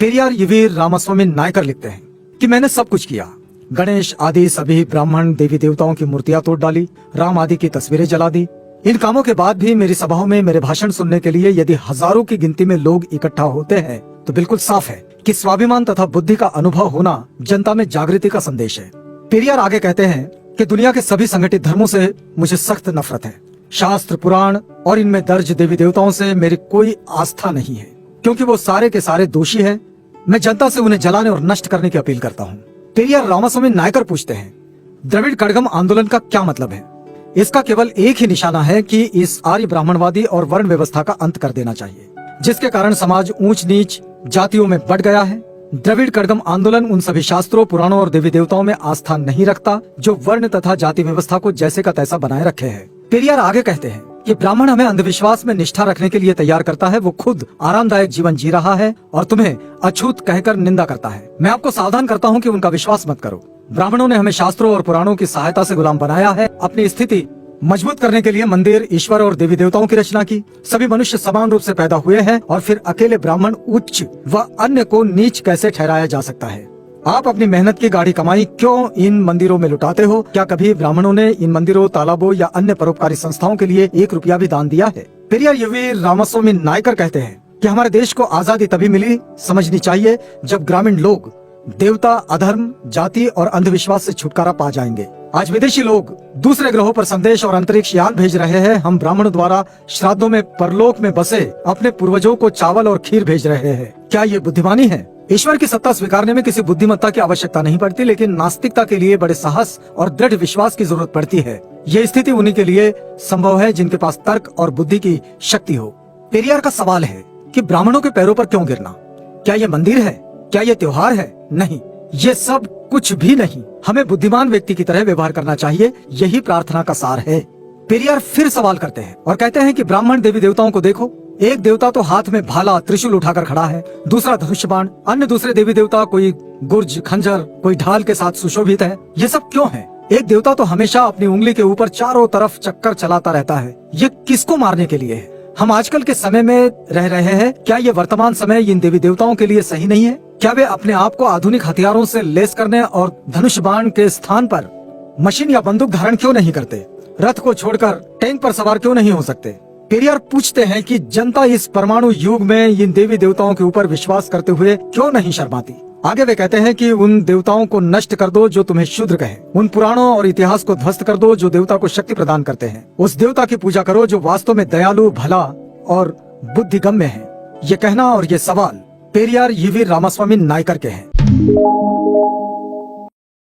पेरियार ईवीर रामास्वामी नायकर लिखते हैं कि मैंने सब कुछ किया। गणेश आदि सभी ब्राह्मण देवी देवताओं की मूर्तियां तोड़ डाली, राम आदि की तस्वीरें जला दी। इन कामों के बाद भी मेरी सभाओं में मेरे भाषण सुनने के लिए यदि हजारों की गिनती में लोग इकट्ठा होते हैं तो बिल्कुल साफ है कि स्वाभिमान तथा बुद्धि का अनुभव होना जनता में जागृति का संदेश है। पेरियार आगे कहते हैं कि दुनिया के सभी संगठित धर्मों से मुझे सख्त नफरत है। शास्त्र, पुराण और इनमें दर्ज देवी देवताओं से मेरी कोई आस्था नहीं है, क्योंकि वो सारे के सारे दोषी हैं। मैं जनता से उन्हें जलाने और नष्ट करने की अपील करता हूँ। पेरियार रामास्वामी नायकर पूछते हैं, द्रविड़ कड़गम आंदोलन का क्या मतलब है? इसका केवल एक ही निशाना है कि इस आर्य ब्राह्मणवादी और वर्ण व्यवस्था का अंत कर देना चाहिए, जिसके कारण समाज ऊंच नीच जातियों में बढ़ गया है। द्रविड़ कड़गम आंदोलन उन सभी शास्त्रों, पुराणों और देवी देवताओं में आस्था नहीं रखता जो वर्ण तथा जाति व्यवस्था को जैसे का तैसा बनाए रखे है। पेरियार आगे कहते हैं कि ब्राह्मण हमें अंधविश्वास में निष्ठा रखने के लिए तैयार करता है। वो खुद आरामदायक जीवन जी रहा है और तुम्हें अछूत कहकर निंदा करता है। मैं आपको सावधान करता हूँ कि उनका विश्वास मत करो। ब्राह्मणों ने हमें शास्त्रों और पुराणों की सहायता से गुलाम बनाया है। अपनी स्थिति मजबूत करने के लिए मंदिर, ईश्वर और देवी देवताओं की रचना की। सभी मनुष्य समान रूप से पैदा हुए हैं और फिर अकेले ब्राह्मण उच्च व अन्य को नीच कैसे ठहराया जा सकता है? आप अपनी मेहनत की गाढ़ी कमाई क्यों इन मंदिरों में लुटाते हो? क्या कभी ब्राह्मणों ने इन मंदिरों, तालाबों या अन्य परोपकारी संस्थाओं के लिए 1 रुपया भी दान दिया है? पेरियार ईवीर रामास्वामी नायकर कहते हैं कि हमारे देश को आजादी तभी मिली, समझनी चाहिए, जब ग्रामीण लोग देवता, अधर्म, जाति और अंधविश्वास से छुटकारा पा जाएंगे। आज विदेशी लोग दूसरे ग्रहों पर संदेश और अंतरिक्ष यान भेज रहे हैं। हम ब्राह्मणों द्वारा श्राद्धों में परलोक में बसे अपने पूर्वजों को चावल और खीर भेज रहे हैं। क्या ये बुद्धिमानी है? ईश्वर की सत्ता स्वीकारने में किसी बुद्धिमत्ता की आवश्यकता नहीं पड़ती, लेकिन नास्तिकता के लिए बड़े साहस और दृढ़ विश्वास की जरूरत पड़ती है। ये स्थिति उन्हीं के लिए संभव है जिनके पास तर्क और बुद्धि की शक्ति हो। पेरियार का सवाल है कि ब्राह्मणों के पैरों पर क्यों गिरना? क्या ये मंदिर है? क्या ये त्योहार है? नहीं, ये सब कुछ भी नहीं। हमें बुद्धिमान व्यक्ति की तरह व्यवहार करना चाहिए, यही प्रार्थना का सार है। पेरियार फिर सवाल करते हैं और कहते हैं कि ब्राह्मण देवी देवताओं को देखो। एक देवता तो हाथ में भाला त्रिशूल उठाकर खड़ा है, दूसरा धनुष्य बाण, अन्य दूसरे देवी देवता कोई गुर्ज, खंजर, कोई ढाल के साथ सुशोभित है। ये सब क्यों है? एक देवता तो हमेशा अपनी उंगली के ऊपर चारों तरफ चक्कर चलाता रहता है। ये किसको मारने के लिए है? हम आजकल के समय में रह रहे हैं। क्या ये वर्तमान समय इन देवी देवताओं के लिए सही नहीं है? क्या वे अपने आप को आधुनिक हथियारों से लैस करने और धनुष बाण के स्थान पर मशीन या बंदूक धारण क्यों नहीं करते? रथ को छोड़कर टैंक पर सवार क्यों नहीं हो सकते? पेरियार पूछते हैं कि जनता इस परमाणु युग में इन देवी देवताओं के ऊपर विश्वास करते हुए क्यों नहीं शर्माती? आगे वे कहते हैं कि उन देवताओं को नष्ट कर दो जो तुम्हें शूद्र कहे। उन पुराणों और इतिहास को ध्वस्त कर दो जो देवता को शक्ति प्रदान करते हैं। उस देवता की पूजा करो जो वास्तव में दयालु, भला और बुद्धिगम्य है। ये कहना और ये सवाल पेरियार ईवीर रामास्वामी नायकर के हैं।